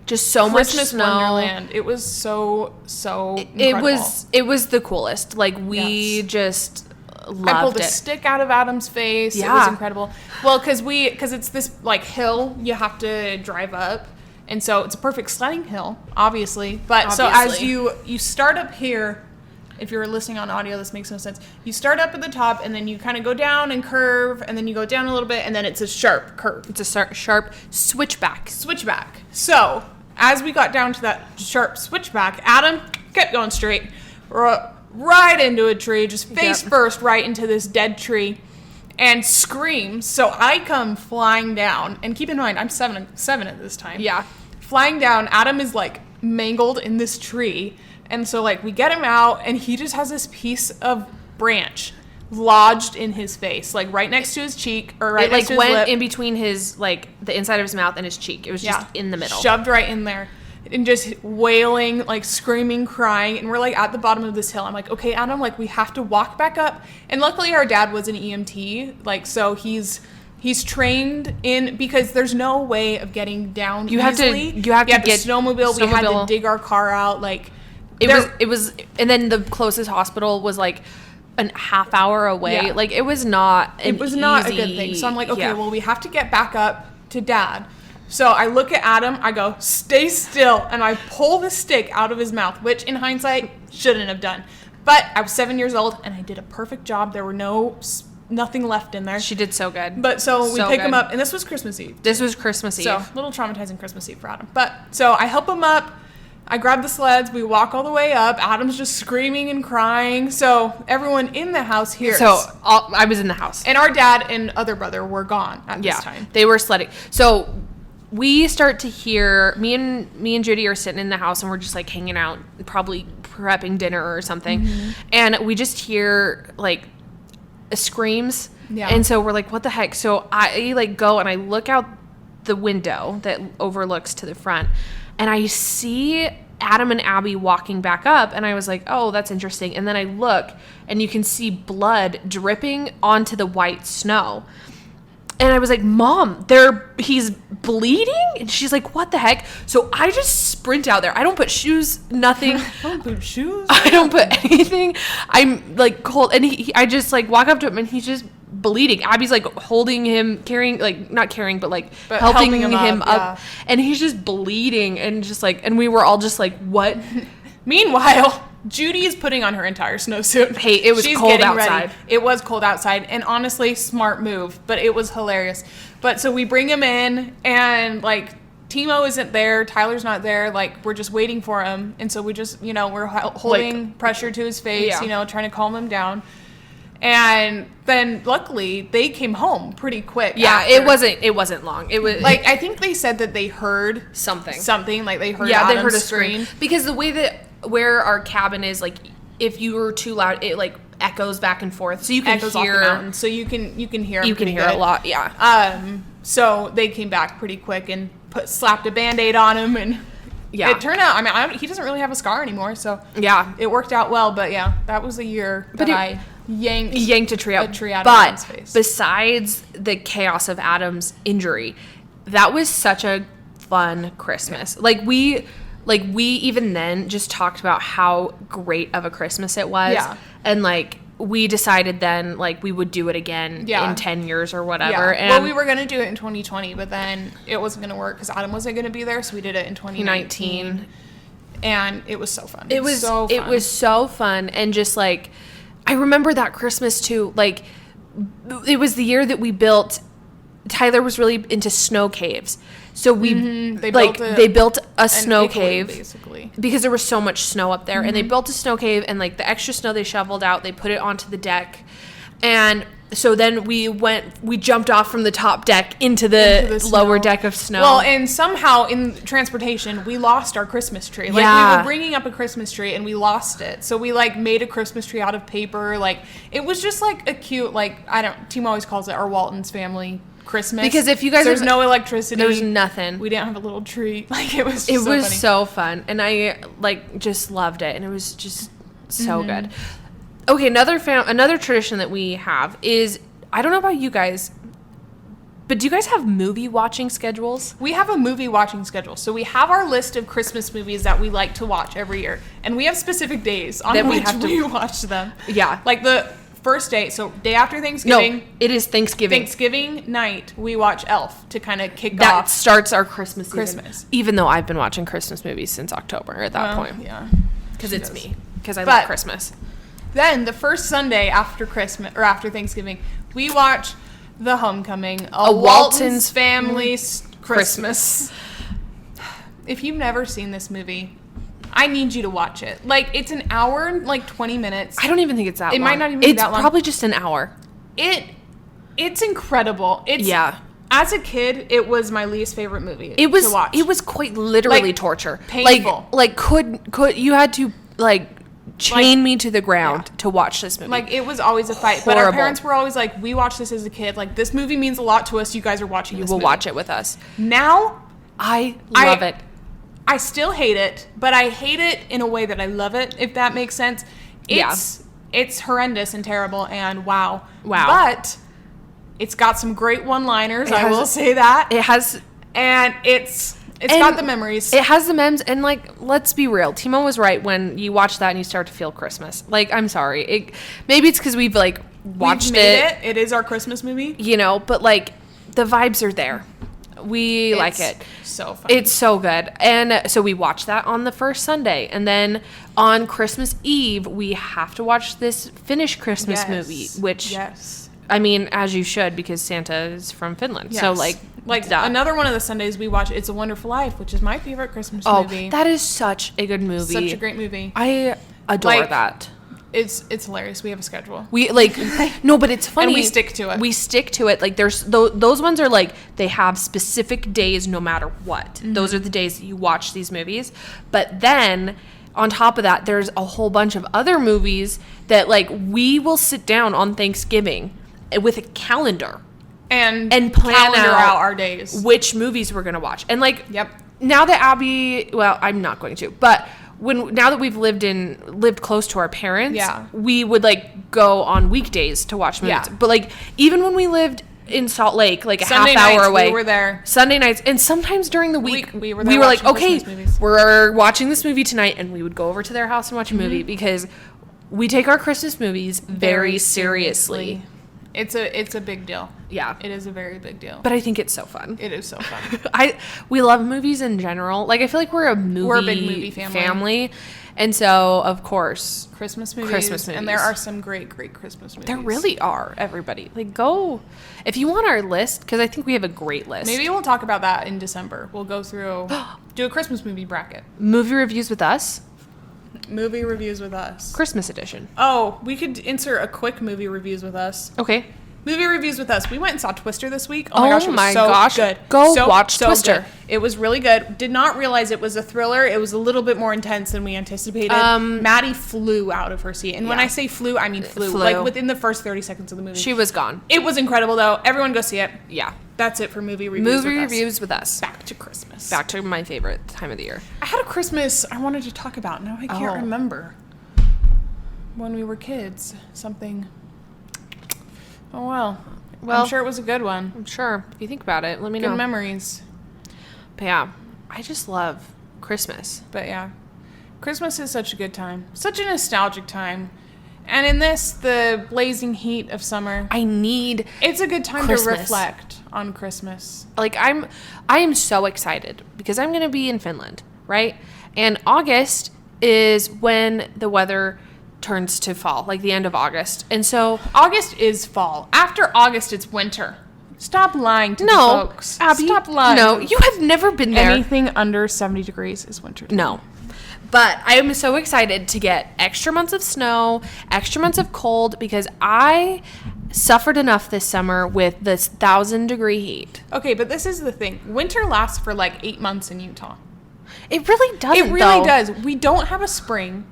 Just so Christmas much snow. Wonderland. It was so incredible. It was the coolest. We just loved it. I pulled a stick out of Adam's face. Yeah. It was incredible. Well, because it's this hill you have to drive up, and so it's a perfect sledding hill, obviously. But so as you start up here, if you're listening on audio, this makes no sense. You start up at the top, and then you kind of go down and curve, and then you go down a little bit, and then it's a sharp curve. It's a sharp switchback. So as we got down to that sharp switchback, Adam kept going straight. Right into a tree, just face first right into this dead tree. and screams. So I come flying down, and keep in mind, I'm seven at this time. Yeah. Flying down, Adam is like mangled in this tree. And so like we get him out, and he just has this piece of branch lodged in his face, like right next to his cheek, or right next to his lip. It like went in between his, like, the inside of his mouth and his cheek. It was just in the middle. Shoved right in there. And just wailing, like screaming, crying. And we're like at the bottom of this hill. I'm like, okay, Adam, like we have to walk back up. And luckily our dad was an EMT. Like, so he's trained in, because there's no way of getting down easily. You have to get snowmobile. We had to dig our car out. Like, it was, and then the closest hospital was like a half hour away. Like, it was not a good thing. So I'm like, okay, well, we have to get back up to Dad. So I look at Adam, I go, stay still, and I pull the stick out of his mouth, which in hindsight shouldn't have done. But I was 7 years old, and I did a perfect job. There were nothing left in there. She did so good. But so we pick him up, and this was Christmas Eve. So a little traumatizing Christmas Eve for Adam. But so I help him up. I grab the sleds. We walk all the way up. Adam's just screaming and crying. So everyone in the house hears. So I was in the house. And our dad and other brother were gone at this time. They were sledding. So we start to hear, me and Judy are sitting in the house, and we're just like hanging out, probably prepping dinner or something. Mm-hmm. And we just hear like screams. Yeah. And so we're like, what the heck? So I like go and I look out the window that overlooks to the front, and I see Adam and Abby walking back up, and I was like, oh, that's interesting. And then I look, and you can see blood dripping onto the white snow. And I was like, Mom, he's bleeding? And she's like, what the heck? So I just sprint out there. I don't put shoes, nothing. I don't put shoes? I don't put anything. I'm like cold. And I just like walk up to him, and he's just bleeding. Abby's like holding him, carrying, like not carrying, but like helping him up. Yeah. And he's just bleeding, and just like, and we were all just like, what? Meanwhile, Judy is putting on her entire snowsuit. Hey, it was cold outside. Ready. It was cold outside, and honestly, smart move, but it was hilarious. But so we bring him in, and like Timo isn't there, Tyler's not there, like we're just waiting for him, and so we just, we're holding pressure to his face, trying to calm him down. And then luckily they came home pretty quick. Yeah, after. It wasn't long. It was like, I think they said that they heard something like they heard Adam's they heard a scream, because the way that where our cabin is, like if you were too loud, it like echoes back and forth, so you can hear off the mountain, so you can hear a lot. So they came back pretty quick and slapped a Band-Aid on him, and it turned out, I mean, he doesn't really have a scar anymore, so it worked out well. But that was the year that I yanked a tree out of Adam's face. Besides the chaos of Adam's injury, that was such a fun Christmas. Like we even then just talked about how great of a Christmas it was. Yeah. And like we decided then like we would do it again in 10 years or whatever. Yeah. And we were going to do it in 2020, but then it wasn't going to work because Adam wasn't going to be there. So we did it in 2019. And it was so fun. It was so fun. And just like, I remember that Christmas too. Like it was the year that we built, Tyler was really into snow caves. So they built a snow cave, basically, because there was so much snow up there. Mm-hmm. And they built a snow cave, and like the extra snow they shoveled out, they put it onto the deck. And so then we jumped off from the top deck into the lower deck of snow. Well, and somehow in transportation, we lost our Christmas tree. Like we were bringing up a Christmas tree and we lost it. So we like made a Christmas tree out of paper. Like it was just like a cute, like, Timo always calls it our Walton's family Christmas, because if you guys there's no electricity, there's nothing, we didn't have a little tree, like it was so fun, and I like just loved it, and it was just so good. Okay, another tradition that we have is, I don't know about you guys, but do you guys have movie watching schedules? We have a movie watching schedule. So we have our list of Christmas movies that we like to watch every year, and we have specific days on which we watch them. Yeah, like the first day, so day after Thanksgiving. No, it is Thanksgiving. Thanksgiving night, we watch Elf to kind of kick off. That starts our Christmas season. Even though I've been watching Christmas movies since October at that point. Yeah. Because it's me. Because I love Christmas. Then the first Sunday after Christmas, or after Thanksgiving, we watch The Homecoming, a Walton's Family Christmas. If you've never seen this movie, I need you to watch it. Like, it's an hour and like 20 minutes. I don't even think it's that long. It might not even be that long. It's probably just an hour. It It's incredible. As a kid, it was my least favorite movie to watch. It was quite literally torture. Painful. Like could you had to like chain me to the ground to watch this movie. Like, it was always a fight. Horrible. But our parents were always like, we watched this as a kid. Like, this movie means a lot to us. You guys are watching this movie. You will watch it with us. Now, I love it. I still hate it, but I hate it in a way that I love it, if that makes sense. It's horrendous and terrible, and wow. But it's got some great one-liners, I will say that. It has... And it's got the memories. It has the memes, and, like, let's be real. Timo was right when you watch that and you start to feel Christmas. Like, I'm sorry. Maybe it's because we've, like, watched it. It is our Christmas movie. You know, but, like, the vibes are there. We like it. So fun. It's so good. And so we watched that on the first Sunday. And then on Christmas Eve, we have to watch this Finnish Christmas movie, which, I mean, as you should, because Santa is from Finland. Yes. So, like another one of the Sundays we watch It's a Wonderful Life, which is my favorite Christmas movie. That is such a good movie. Such a great movie. I adore that. It's hilarious. We have a schedule. We no, but it's funny. And we stick to it. We stick to it. Like, there's those ones are like, they have specific days no matter what. Mm-hmm. Those are the days that you watch these movies. But then on top of that, there's a whole bunch of other movies that, like, we will sit down on Thanksgiving with a calendar and plan out our days, which movies we're gonna watch. And like, now that Abby, well, I'm not going to, but now that we've lived close to our parents, we would like go on weekdays to watch movies. But like, even when we lived in Salt Lake, like a half hour away, we were there Sunday nights, and sometimes during the week we were like, okay, we're watching this movie tonight, and we would go over to their house and watch a movie because we take our Christmas movies very seriously. It's a big deal. Yeah. It is a very big deal. But I think it's so fun. It is so fun. We love movies in general. Like, I feel like we're a big movie family. And so, of course, Christmas movies. And there are some great Christmas movies. There really are, everybody. Like, go, if you want our list, because I think we have a great list. Maybe we'll talk about that in December. We'll go through, do a Christmas movie bracket. Movie reviews with us. Movie reviews with us. Christmas edition. Oh, we could insert a quick movie reviews with us. Okay. Movie reviews with us. We went and saw Twister this week. Oh my gosh, it was good. Go watch Twister. Good. It was really good. Did not realize it was a thriller. It was a little bit more intense than we anticipated. Maddie flew out of her seat. And when I say flew, I mean flew. Like, within the first 30 seconds of the movie. She was gone. It was incredible, though. Everyone go see it. Yeah. That's it for movie reviews with us. Back to Christmas. Back to my favorite time of the year. I had a Christmas I wanted to talk about. Now I can't remember. When we were kids. Something. Oh, well. I'm sure it was a good one. I'm sure. If you think about it, let me know. Good memories. But yeah, I just love Christmas. But yeah, Christmas is such a good time. Such a nostalgic time. And in the blazing heat of summer, it's a good time to reflect on Christmas. Like, I am so excited because I'm going to be in Finland, right? And August is when the weather turns to fall, like the end of August. And so August is fall. After August, it's winter. Stop lying to the folks. Abby, stop lying. No, you have never been there. Anything under 70 degrees is winter. No. But I am so excited to get extra months of snow, extra months of cold, because I suffered enough this summer with this 1,000-degree heat. Okay, but this is the thing. Winter lasts for like 8 months in Utah. It really doesn't, It really does. We don't have a spring.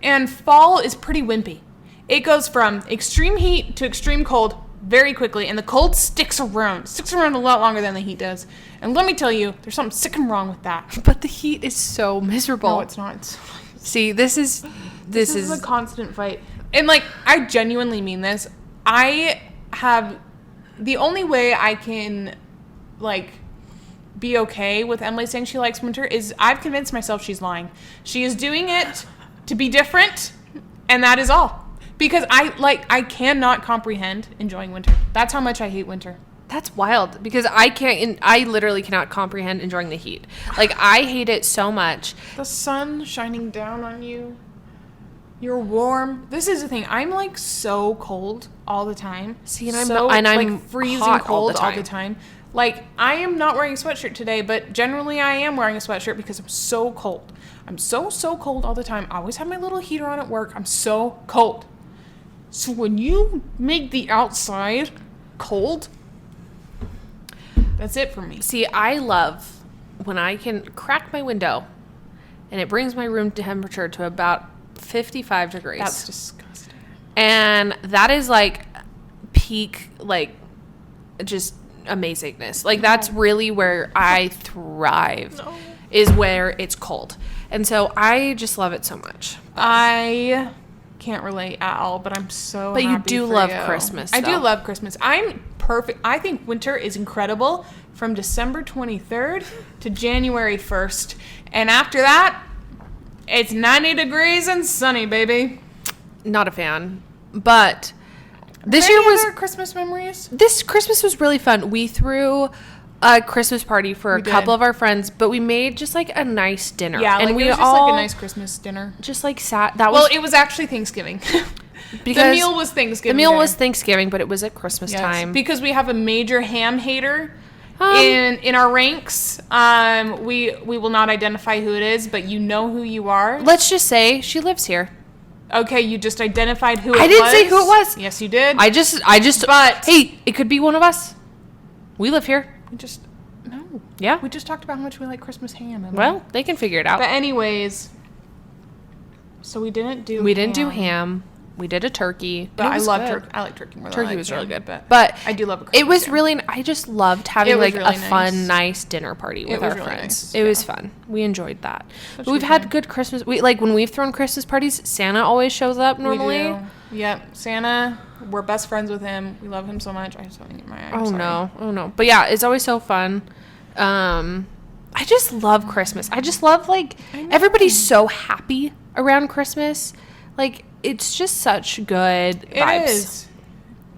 And fall is pretty wimpy. It goes from extreme heat to extreme cold very quickly, and the cold sticks around a lot longer than the heat does. And let me tell you, there's something sick and wrong with that. But the heat is so miserable. No, it's not. See, this is a constant fight. And like, I genuinely mean this. I have the only way I can like be okay with Emily saying she likes winter is I've convinced myself she's lying. She is doing it to be different, and that is all. Because I cannot comprehend enjoying winter. That's how much I hate winter. That's wild, because I literally cannot comprehend enjoying the heat. Like, I hate it so much. The sun shining down on you. You're warm. This is the thing. I'm like so cold all the time. See, and I'm like freezing cold all the time. Like, I am not wearing a sweatshirt today, but generally I am wearing a sweatshirt because I'm so cold. I'm so cold all the time. I always have my little heater on at work. I'm so cold. So when you make the outside cold. That's it for me. See, I love when I can crack my window and it brings my room temperature to about 55 degrees. That's disgusting. And that is like peak, like, just amazingness. Like, that's really where I thrive, is where it's cold. And so I just love it so much. I can't relate at all, but I'm so But happy you do for love you. Christmas, I do though. love Christmas. I'm perfect. I think winter is incredible from December 23rd to January 1st. And after that, it's 90 degrees and sunny, baby. Not a fan. But this Any year was... other Christmas memories? This Christmas was really fun. We threw a Christmas party for a couple of our friends, but we made just like a nice dinner. Yeah, and like, we it was just all like a nice Christmas dinner. just like sat. That was Well, it was actually Thanksgiving. because the meal was Thanksgiving. The meal dinner. was Thanksgiving, but it was at Christmas time. Because we have a major ham hater Um, in our ranks. We will not identify who it is, but you know who you are. Let's just say she lives here. Okay, you just identified who it was. I didn't say who it was. Yes, you did. I just. But- hey, it could be one of us. We live here. We just no. Yeah. We just talked about how much we like Christmas ham. Emma. Well, they can figure it out. But anyways, so we didn't do. We didn't do ham. We did a turkey. But It I was love good. turkey. I like turkey more than I Turkey like was really ham, good, But but I do love a Christmas it was ham. really. I just loved having It was like really a nice. fun, nice dinner party with It was our really friends. nice, It was fun. We enjoyed that. Such But we've good had time. good Christmas. We like when we've thrown Christmas parties. Santa always shows up normally. We do. Yep, Santa. We're best friends with him. We love him so much. I just want to get my eye. Oh no. But yeah, it's always so fun. I just love Christmas. I just love like everybody's so happy around Christmas. Like it's just such good vibes. It is.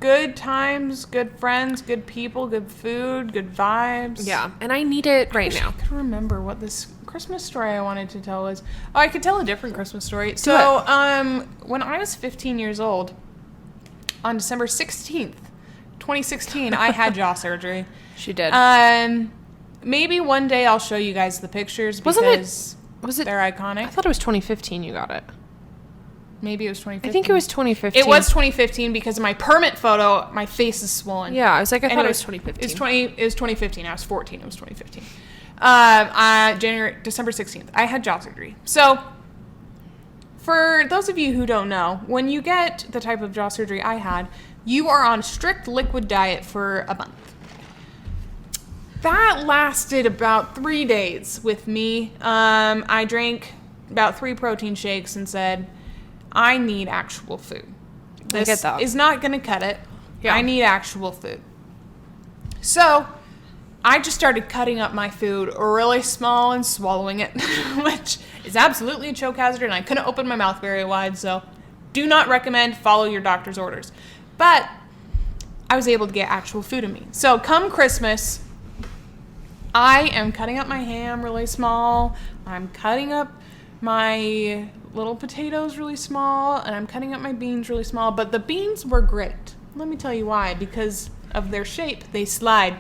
Good times, good friends, good people, good food, good vibes. Yeah, and I need it right now. I could remember what this Christmas story I wanted to tell was. Oh, I could tell a different Christmas story. So, when I was 15 years old, on December 16th, 2016, I had jaw surgery. She did. Maybe one day I'll show you guys the pictures Wasn't it- because was it? they're iconic. I thought it was 2015. You got it. Maybe it was 2015. I think it was 2015. It was 2015 because of my permit photo, my face is swollen. Yeah, I was like, I And thought it was 2015. It was 2015. I was 14. It was 2015. December 16th. I had jaw surgery. So, for those of you who don't know, when you get the type of jaw surgery I had, you are on strict liquid diet for a month. That lasted about 3 days with me. I drank about 3 protein shakes and said, I need actual food. I get that. Is not going to cut it. Yeah. I need actual food. So, I just started cutting up my food really small and swallowing it, which is absolutely a choke hazard, and I couldn't open my mouth very wide, so do not recommend, follow your doctor's orders. But I was able to get actual food in me. So come Christmas, I am cutting up my ham really small, I'm cutting up my little potatoes really small, and I'm cutting up my beans really small, but the beans were great. Let me tell you why, because of their shape, they slide.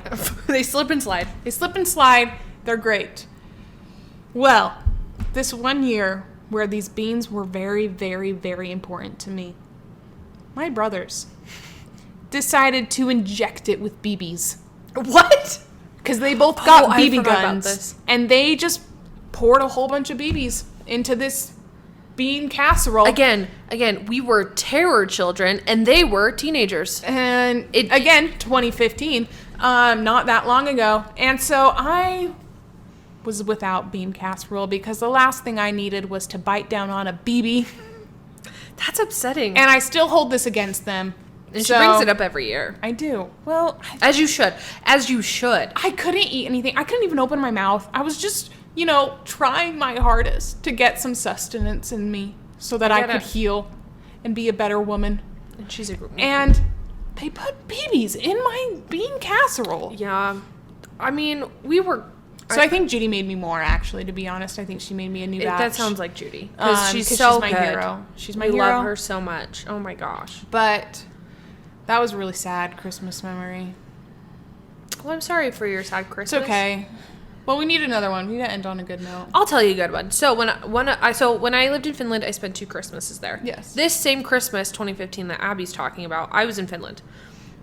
They slip and slide. They slip and slide. They're great. Well, this one year where these beans were very, very, very important to me, my brothers decided to inject it with BBs. What? Because they both got I BB forgot about guns. this. And they just poured a whole bunch of BBs into this bean casserole. Again, we were terror children, and they were teenagers. And again, 2015, not that long ago. And so I was without bean casserole because the last thing I needed was to bite down on a BB. That's upsetting. And I still hold this against them. And she brings it up every year. I do. Well, As you should. As you should. I couldn't eat anything. I couldn't even open my mouth. I was just, trying my hardest to get some sustenance in me so that I could heal and be a better woman. And she's a group. And they put BBs in my bean casserole. Yeah. I mean, we were... So I think Judy made me more, actually, to be honest. I think she made me a new batch. That sounds like Judy. Because she's 'cause so she's my good. hero. She's my we hero. love her so much. Oh my gosh. But that was a really sad Christmas memory. Well, I'm sorry for your sad It's Christmas. okay. Well, we need another one. We need to end on a good note. I'll tell you a good one. So when I lived in Finland, I spent 2 Christmases there. Yes. This same Christmas, 2015, that Abby's talking about, I was in Finland.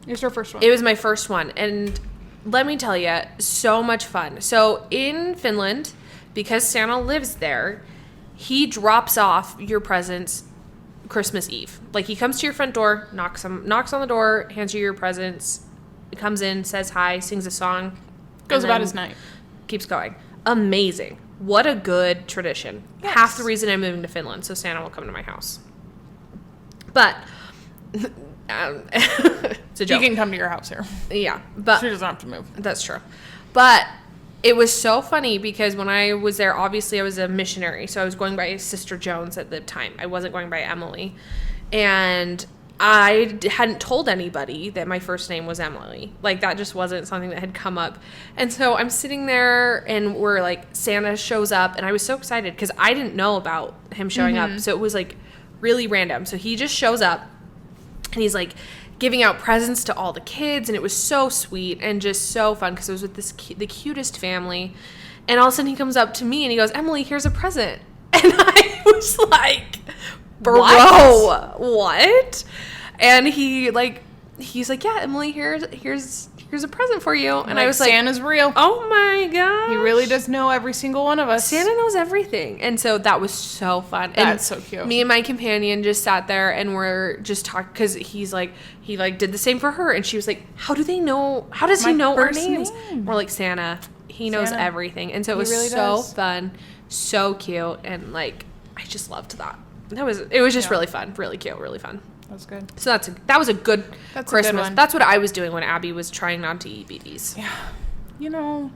It was your first one. It was my first one. And let me tell you, so much fun. So in Finland, because Santa lives there, he drops off your presents Christmas Eve. Like, he comes to your front door, knocks on the door, hands you your presents, comes in, says hi, sings a song. Goes about his night. Keeps going. Amazing. What a good tradition. Yes. Half the reason I'm moving to Finland, so Santa will come to my house. But it's a joke. He can come to your house here. Yeah, but she doesn't have to move. That's true. But it was so funny because when I was there, obviously I was a missionary, so I was going by Sister Jones at the time. I wasn't going by Emily, and I hadn't told anybody that my first name was Emily. Like, that just wasn't something that had come up. And so I'm sitting there, and we're like, Santa shows up, and I was so excited because I didn't know about him showing up, so it was like really random. So he just shows up, and he's like giving out presents to all the kids, and it was so sweet and just so fun because it was with the cutest family. And all of a sudden he comes up to me and he goes, Emily, here's a present. And I was like, bro, what? And he's like, yeah, Emily, here's a present for you. And I was like, Santa's real. Oh my gosh. He really does know every single one of us. Santa knows everything. And so that was so fun. That's so cute. Me and my companion just sat there and we're just talking because he did the same for her. And she was like, how does he know our names? We're like, Santa, he knows everything. And so it was really so fun, so cute. And like, I just loved that. It was just really fun, really cute, really fun. That's good. So that was a good Christmas. A good one. That's what I was doing when Abby was trying not to eat BBs. Yeah. You know,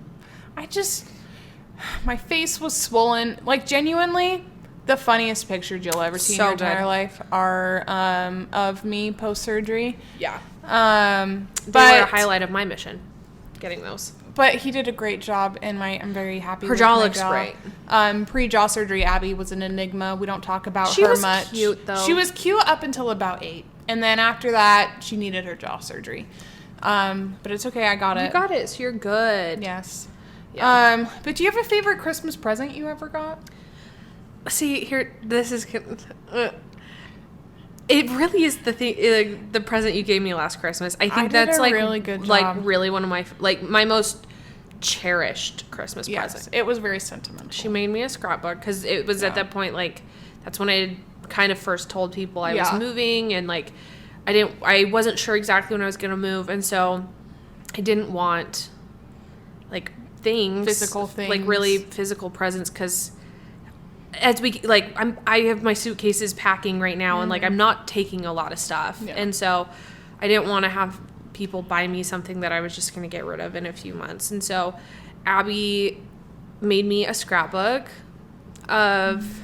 my face was swollen. Like, genuinely, the funniest pictures you'll ever see in your entire life are of me post-surgery. Yeah. They were a highlight of my mission, getting those. But he did a great job, and I'm very happy with her jaw. My looks great. Pre-jaw surgery, Abby was an enigma. We don't talk about her much. She was cute, though. She was cute up until about 8. And then after that, she needed her jaw surgery. But it's okay. I got it. You got it, so you're good. Yes. Yeah. But do you have a favorite Christmas present you ever got? See, here, this is... It really is the thing, the present you gave me last Christmas. I think that's like really good job. Like really one of my most cherished Christmas present. It was very sentimental. She made me a scrapbook because it was at that point, like, that's when I had kind of first told people I was moving, and like I wasn't sure exactly when I was gonna move, and so I didn't want like physical things, like really physical presents, because as we like I have my suitcases packing right now, and like I'm not taking a lot of stuff, and so I didn't want to have people buy me something that I was just going to get rid of in a few months. And so Abby made me a scrapbook of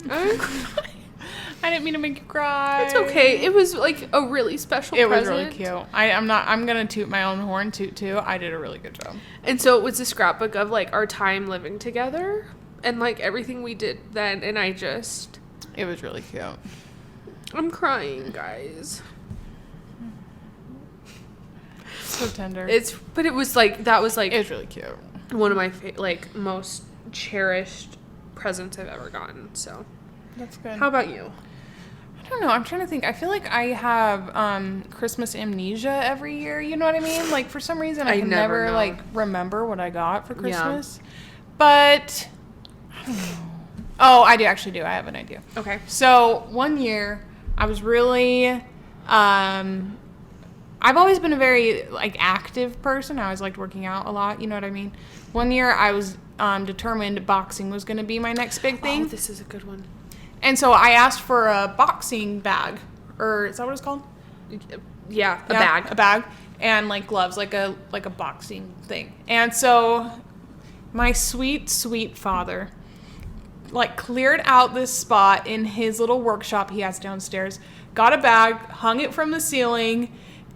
I didn't mean to make you cry. It's okay. It was like a really special present. It was really cute. I'm going to toot my own horn too. I did a really good job. And so it was a scrapbook of like our time living together and like everything we did then, and it was really cute. I'm crying, guys. So tender. But it was like, that was like, it was really cute. One of my like most cherished presents I've ever gotten. So that's good. How about you? I don't know. I'm trying to think. I feel like I have Christmas amnesia every year. You know what I mean? Like, for some reason, I can never like remember what I got for Christmas. Yeah. But I don't know. Oh, I actually do. I have an idea. Okay. So one year, I was really. I've always been a very like active person. I always liked working out a lot. You know what I mean? One year, I was determined boxing was going to be my next big thing. Oh, this is a good one. And so I asked for a boxing bag, or is that what it's called? Yeah, a bag, and like gloves, like a boxing thing. And so my sweet, sweet father like cleared out this spot in his little workshop he has downstairs, got a bag, hung it from the ceiling,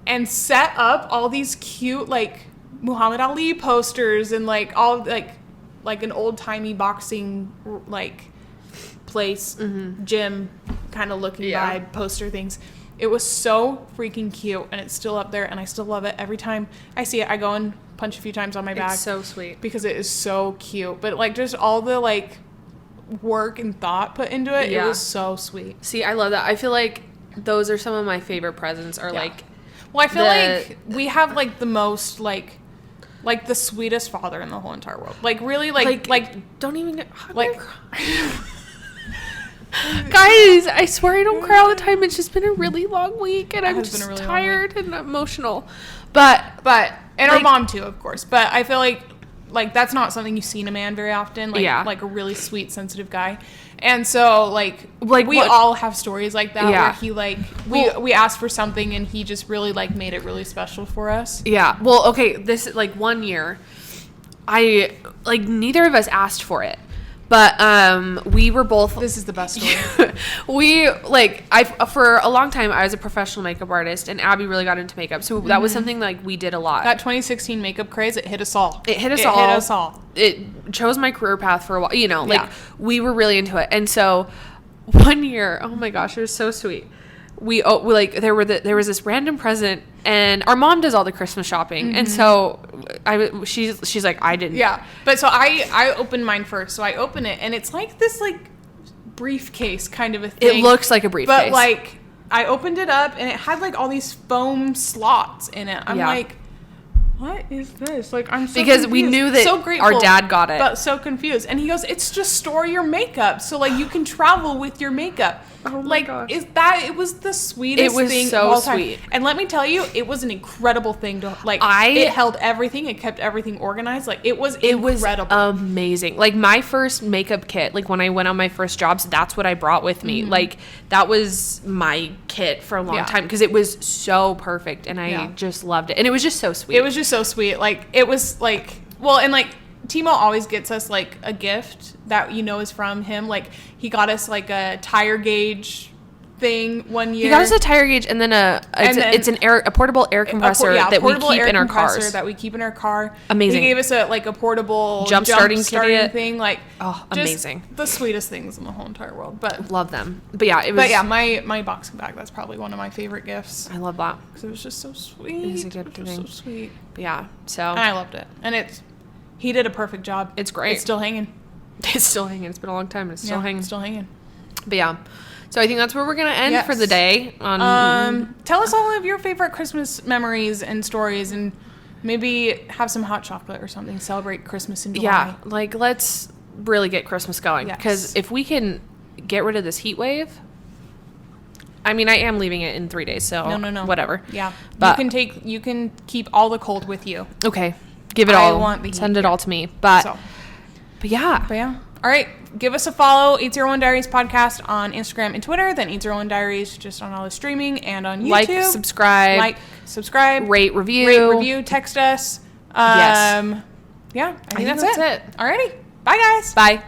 and set up all these cute like Muhammad Ali posters and like all like an old-timey boxing like place, gym kind of looking vibe poster things. It was so freaking cute, and it's still up there, and I still love it. Every time I see it, I go and punch a few times on my bag. It's so sweet. Because it is so cute. But like just all the like work and thought put into it, it was so sweet. See, I love that. I feel like those are some of my favorite presents, are like Well, I feel like we have like the most like the sweetest father in the whole entire world. Like really like don't even get like guys, I swear I don't cry all the time. It's just been a really long week and I'm just really tired and emotional. But and our mom too, of course. But I feel like that's not something you see in a man very often. Like a really sweet, sensitive guy. And so like we all have stories like that where he like we asked for something and he just really like made it really special for us. Yeah. Well, okay, this like one year I like neither of us asked for it. But we were both. This is the best story. We for a long time I was a professional makeup artist, and Abby really got into makeup, so that was something like we did a lot. That 2016 makeup craze, it hit us all. It hit us all. It chose my career path for a while. You know, like we were really into it, and so one year, oh my gosh, it was so sweet. We there was this random present, and our mom does all the Christmas shopping, and so she's like, I didn't. Yeah, but so I opened mine first. So I open it, and it's like this like briefcase kind of a thing. It looks like a briefcase, but like I opened it up, and it had like all these foam slots in it. I'm like, what is this? Like, I'm so because confused. We knew that so grateful, our dad got it, but so confused. And he goes, "It's just store your makeup, so like you can travel with your makeup." Oh my gosh. It was the sweetest thing so of all time. sweet. And let me tell you, it was an incredible thing to like. It held everything. It kept everything organized. Like it was incredible. Amazing. Like my first makeup kit, like when I went on my first jobs, that's what I brought with me. Like that was my kit for a long time because it was so perfect, and I just loved it. And it was just so sweet. It was just so sweet. Like it was like, well, and like Timo always gets us like a gift that is from him. Like he got us like a tire gauge thing one year. He got us a tire gauge and then it's a portable air compressor that we keep in our cars. That we keep in our car. Amazing. He gave us a portable jump starting thing. Like amazing. The sweetest things in the whole entire world. But love them. But yeah, it was. But yeah, my boxing bag. That's probably one of my favorite gifts. I love that because it was just so sweet. It was a good thing. So sweet. But yeah, so and I loved it, and he did a perfect job. It's great. It's still hanging. It's still hanging. It's been a long time. It's still hanging. It's still hanging. But yeah. So I think that's where we're going to end for the day. Tell us all of your favorite Christmas memories and stories, and maybe have some hot chocolate or something. Celebrate Christmas in July. Yeah. Like, let's really get Christmas going. Because if we can get rid of this heat wave... I mean, I am leaving it in 3 days, so no. Whatever. Yeah. But you can keep all the cold with you. Okay. Give it all. Send it all to me. But yeah. All right. Give us a follow, 801 Diaries podcast on Instagram and Twitter. Then 801 Diaries just on all the streaming and on YouTube. Like, subscribe. Rate, review. Text us. Yes. Yeah. I think that's it. Alrighty. Bye, guys. Bye.